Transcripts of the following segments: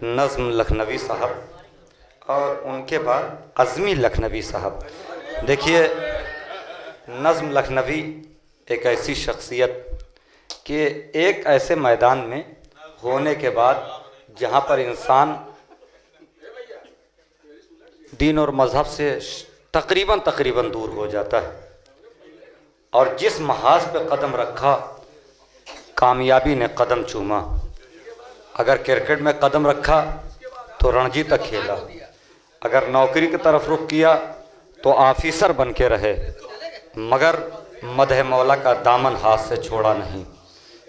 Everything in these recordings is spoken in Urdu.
نظم لکھنوی صاحب اور ان کے بعد عظمی لکھنوی صاحب. دیکھیے نظم لکھنوی ایک ایسی شخصیت کہ ایک ایسے میدان میں ہونے کے بعد جہاں پر انسان دین اور مذہب سے تقریباً دور ہو جاتا ہے، اور جس محاذ پہ قدم رکھا کامیابی نے قدم چوما. اگر کرکٹ میں قدم رکھا تو رنجی تک کھیلا، اگر نوکری کی طرف رخ کیا تو آفیسر بن کے رہے، مگر مدح مولا کا دامن ہاتھ سے چھوڑا نہیں.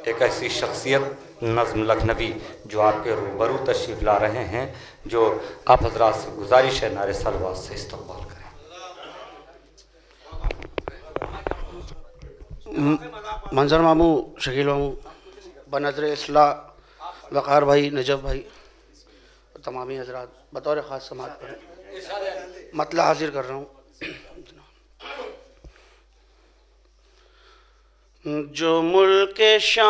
ایک ایسی شخصیت نظم لکھنوی جو آپ کے روبرو تشریف لا رہے ہیں، جو آپ حضرات سے گزارش ہے نعرے صلوات سے استقبال کریں. منظر ماموں، شکیل ماموں، بنظر اصلاح وقار بھائی، نجف بھائی، تمامی حضرات بطور خاص سماعت کریں. مطلع حاضر کر رہا ہوں. جو ملک شام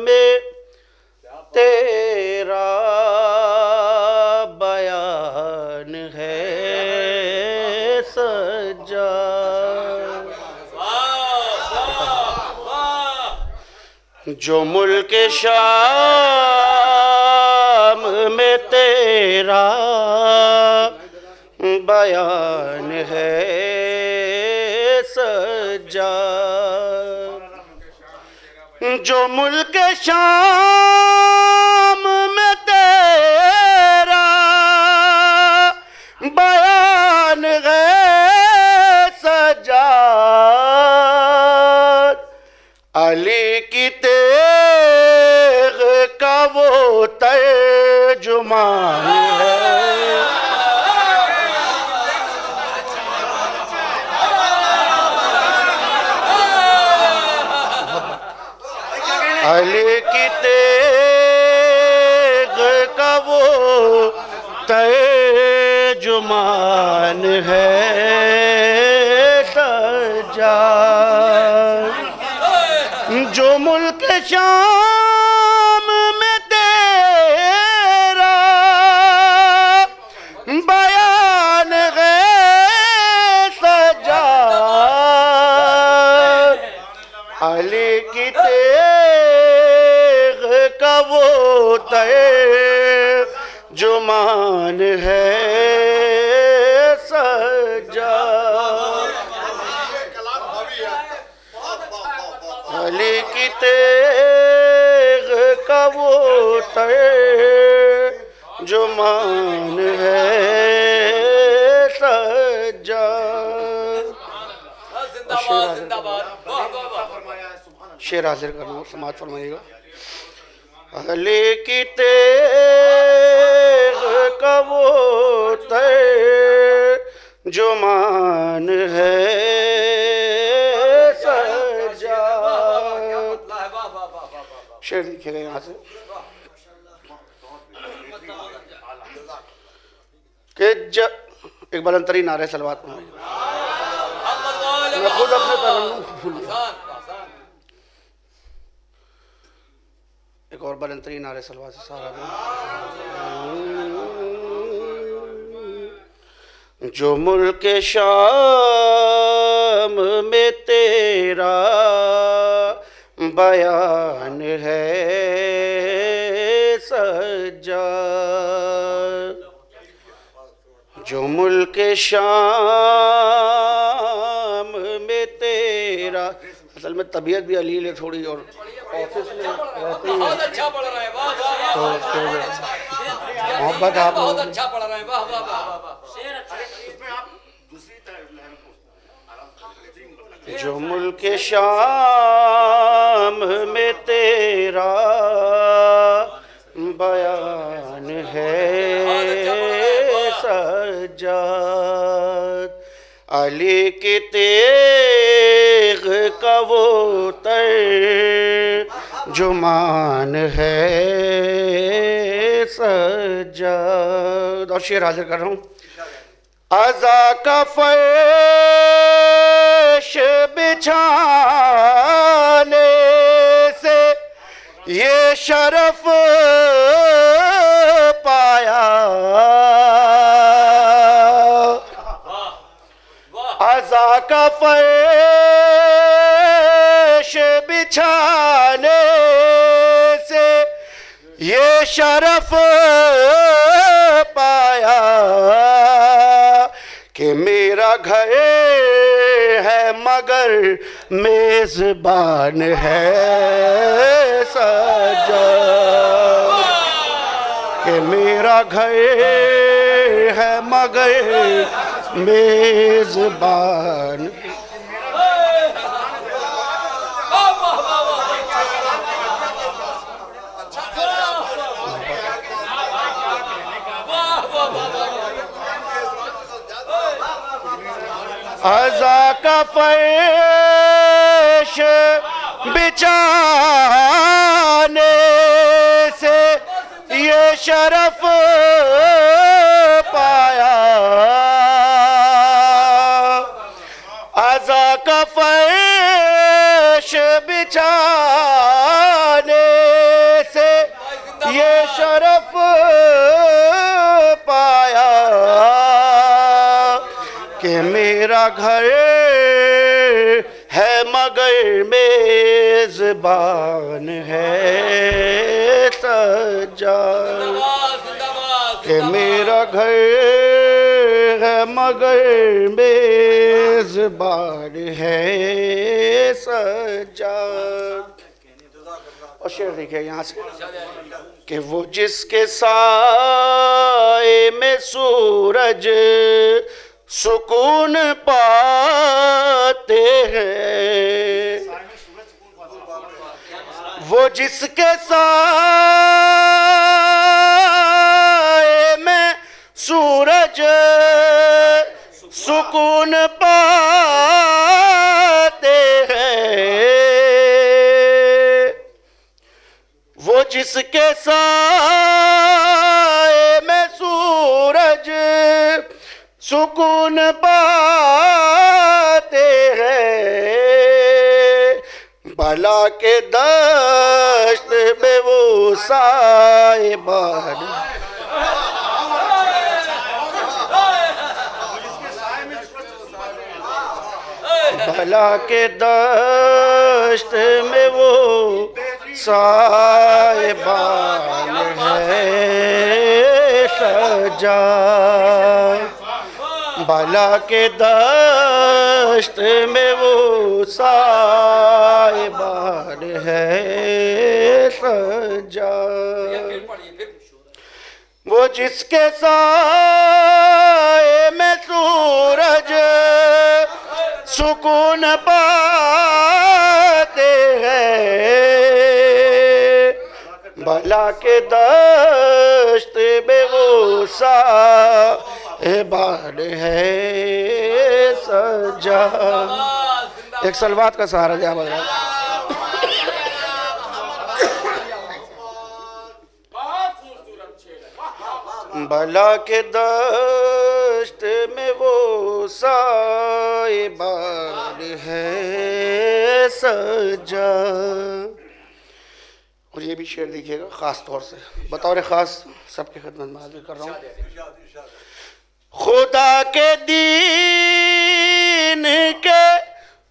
میں تیرا بیان ہے سجاد، جو ملک شام میں تیرا بیان ہے سجاد، جو ملک شام میں تیرا بیان ہے سجاد، علی کی تیغ کا وہ ترجمان ہے. علی کی تیغ کا وہ ترجمان ہے سجاد، جو ملک شام میں تیرا بیان ہے سجاد، علی کی تیغ کا وہ ترجمان ہے سجاد، علی کی تیغ کا وہ ترجمان ہے سجاد. شعر حاضر کرنا ہوں، سماعت فرمائیے گا. علی کی تیغ کا وہ ترجمان ہے سجاد. شعر لکھے گئے یہاں سے کہ ایک بلند ترین نعرہ صلوات میں خود اپنے ترنم بھول گیا. ایک اور بلند ترین نعرہ صلوات سے سارا دیں. جو ملک شام میں تیرا بیان ہے سجاد، جو ملک شام میں تیرا. اصل میں طبیعت بھی علیل ہے تھوڑی، اور آفس میں رہتے ہی بہت اچھا پڑھ رہے ہیں، تو محبت آپ بہت اچھا پڑھ رہے ہیں. واہ واہ واہ واہ. جو ملک شام میں تیرا بیان ہے سجاد، علی کی تیغ کا وہ ترجمان ہے سجاد. اور شعر حاضر کر رہا ہوں. عزا کا فرش بچھانے سے یہ شرف پایا عزا کا فرش بچھانے سے یہ شرف پایا کہ میرا گھر ہے مگر میزبان ہے سجا کہ میرا گھر ہے مگر میزبان عزا کا فرش بچھانے سے یہ شرف پایا عزا کا فرش بچھانے سے یہ شرف پایا کہ میرا گھر ہے مگر میزبان ہے سجاد کہ میرا گھر ہے مگر میزبان ہے سجاد اور شعر دیکھیں یہاں سے کہ وہ جس کے سائے میں سورج سکون پاتے ہیں وہ جس کے سائے میں سورج سکون پاتے ہیں وہ جس کے سائے میں سورج سکون پاتے ہیں بلا کے دشت میں وہ سائبان بلا کے دشت میں وہ سائبان ہے سجاد بلا کے دشت میں وہ سائبان ہے سجاد وہ جس کے سائے میں سورج سکون پاتے ہیں بلا کے دشت میں وہ سائبان ہے سجاد ایک سلوات کا سہارا دیا بغیر بلا کے دشت میں وہ سائبان ہے سجاد اور یہ بھی شعر دیکھیے گا خاص طور سے بطور خاص سب کی خدمت میں حاضر کر رہا ہوں خدا کے دین کے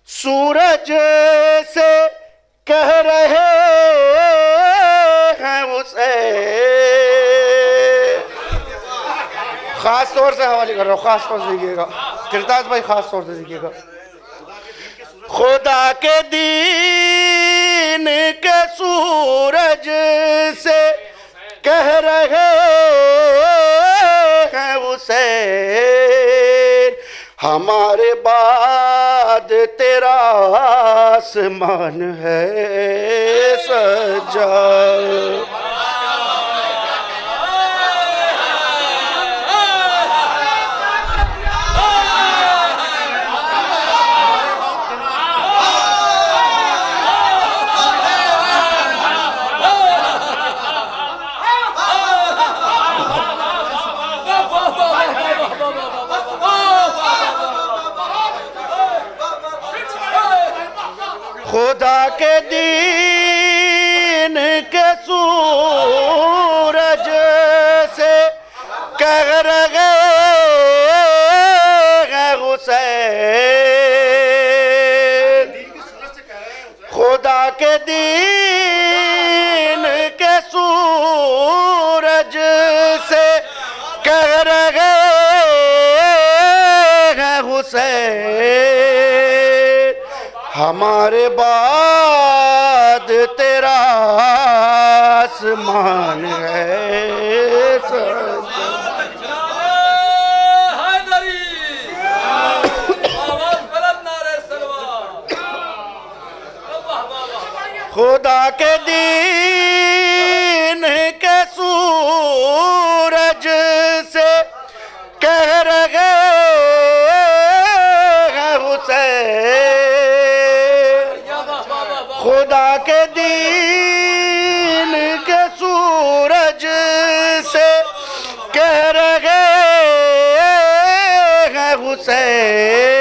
سورج سے کہہ رہے ہیں اسے خاص طور سے حوالے کر رہا ہوں خاص طور سے دیکھیے گا کرتاز بھائی خاص طور سے دیکھیے گا خدا کے دین کے سورج سے کہہ رہے ہیں حسین ہمارے بعد تیرا آسمان ہے سجاد خدا کے دین ہمارے بعد تیرا آسمان ہے خدا کے دین کے سورج سے کہہ رہے ہیں حسین خدا کے دین کے سورج سے کہہ رہے ہیں حسین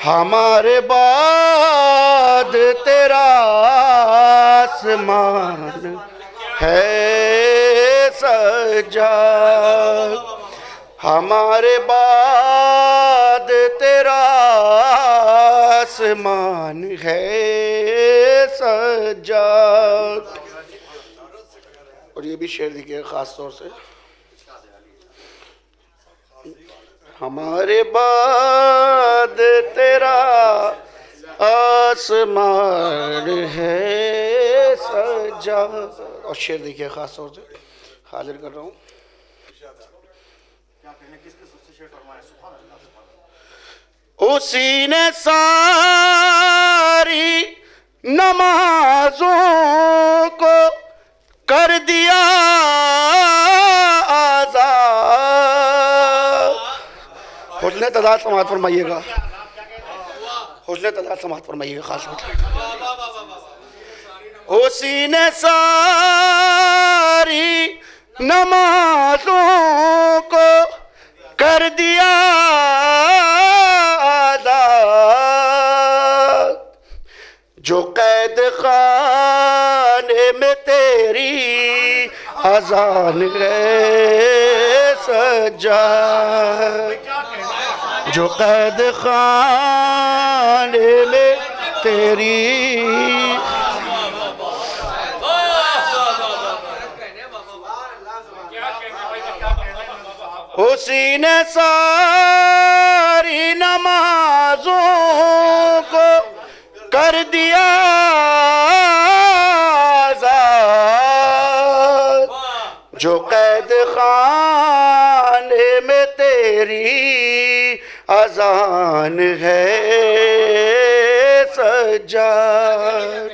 ہمارے بعد تیرا آسمان ہے سجاد ہمارے بعد تیرا آسمان ہے سجاد اور یہ بھی شعر دیکھیے خاص طور سے ہمارے بعد تیرا آسمان ہے سجاد اور شعر دیکھیے خاص طور سے حاضر کر رہا ہوں اسی نے ساری نمازوں کو کر دیا آزاد حسن تعداد سماعت فرمائیے گا حسن تعداد سماعت فرمائیے گا خاص طور اسی نے ساری نمازوں کو کر دیا آزاد جو قید خانے میں تیری اذان ہے سجاد جو قید خانے میں تیری اسی نے ساری نمازوں کو کر دیا آزاد جو قید خانے میں تیری اذان ہے سجاد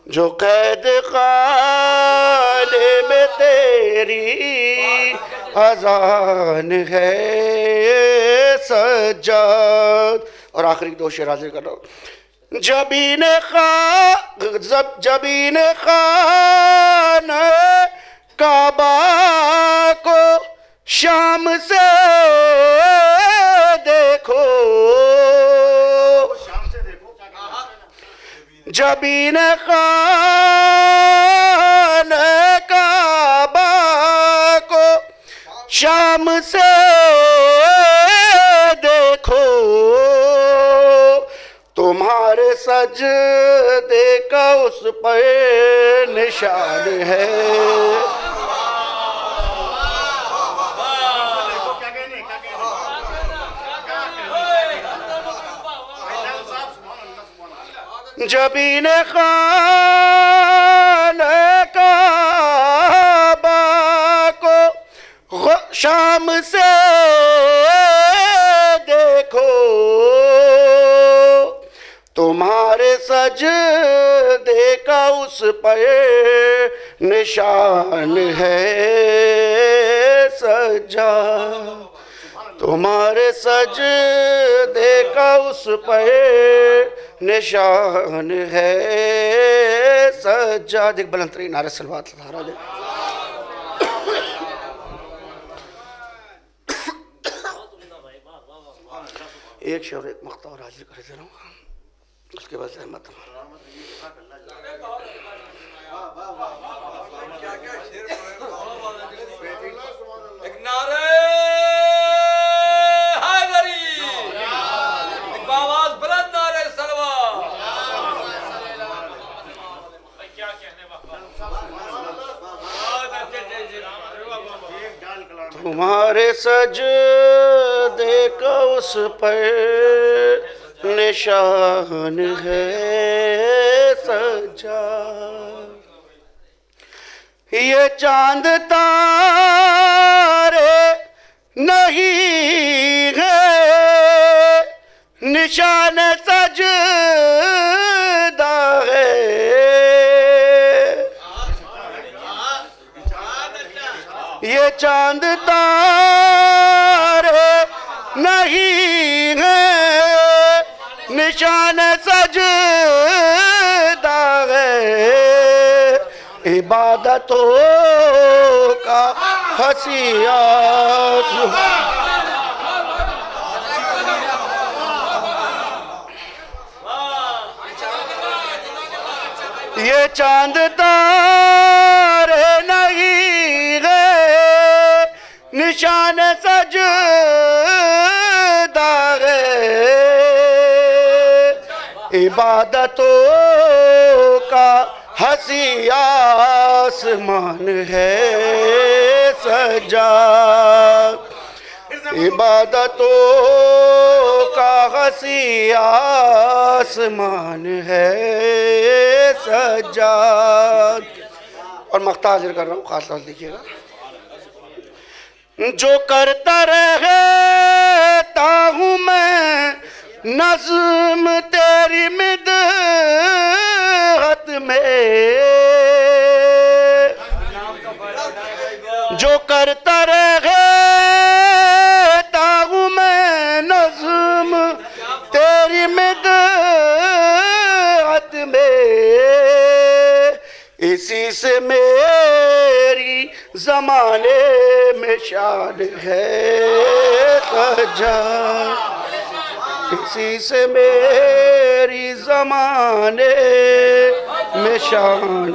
جو قید خانے میں تیری اذان ہے سجاد اور آخری دو شعر حاضر کر رہا ہوں جبین خانہ کعبہ کو شام سے دیکھو جبین خانہ کعبہ کو شام سے دیکھو تمہارے سجدے کا اس پر نشان ہے جبین خانہ کعبہ کو شام سے دیکھو تمہارے سجدے کا اس پر نشان ہے سجاد تمہارے سجدے کا اس پر نشان ہے سجاد ایک بلند ترین نعرہ صلوات سہارا دے ایک شعر ایک مقطع اور حاضر کر دے رہا ہوں اس کے بعد زحمت ایک نعرہ حیدری ایک باواز بلند نعرہ سلوات تمہارے سجدے کا اس پر نشان ہے سجا یہ چاند تارے نہیں ہے نشان سجدہ ہے یہ چاند تارے نہیں ہے نشان سجدہ ہے عبادتوں کا حسیات یہ چاند تارے نہیں ہے نشان سجدہ ہے عبادتوں کا ہنسی آسمان ہے سجا عبادتوں کا ہنسی آسمان ہے سجا اور مقطع حاضر کر رہا ہوں خاص طور سے دیکھیے گا جو کرتا رہتا ہوں میں نظم تیری مدحت میں جو کرتا رہتا ہوں میں نظم تیری مدحت میں اسی سے میری زمانے میں شان ہے سجا اسی سے میری زمانے میں شان